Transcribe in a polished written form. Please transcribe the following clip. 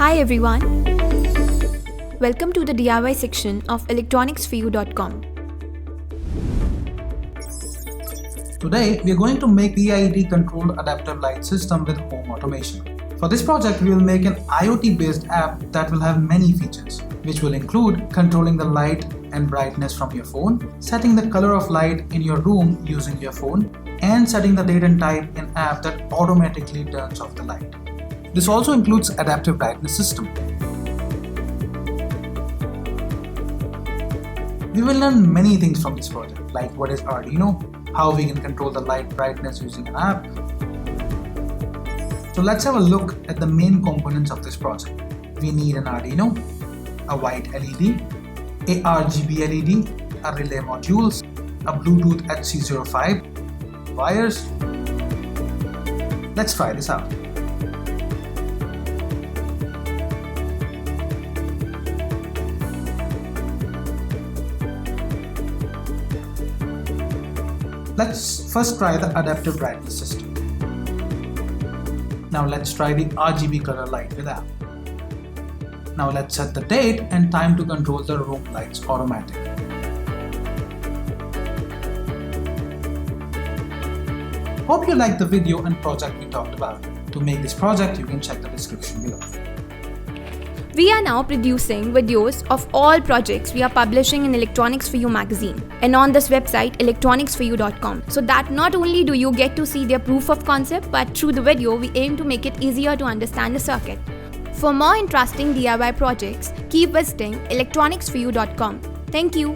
Hi everyone, welcome to the DIY section of electronicsforyou.com. Today, we are going to make the IoT controlled adaptive light system with home automation. For this project, we will make an IoT based app that will have many features, which will include controlling the light and brightness from your phone, setting the color of light in your room using your phone, and setting the date and time in app that automatically turns off the light. This also includes adaptive brightness system. We will learn many things from this project, like what is Arduino, how we can control the light brightness using an app. So let's have a look at the main components of this project. We need an Arduino, a white LED, a RGB LED, a relay modules, a Bluetooth HC05, wires. Let's try this out. Let's first try the adaptive brightness system. Now let's try the RGB color light with app. Now let's set the date and time to control the room lights automatically. Hope you liked the video and project we talked about. To make this project, you can check the description below. We are now producing videos of all projects we are publishing in Electronics for You magazine and on this website electronicsforyou.com, so that not only do you get to see their proof of concept, but through the video we aim to make it easier to understand the circuit. For more interesting DIY projects, keep visiting electronicsforyou.com. Thank you.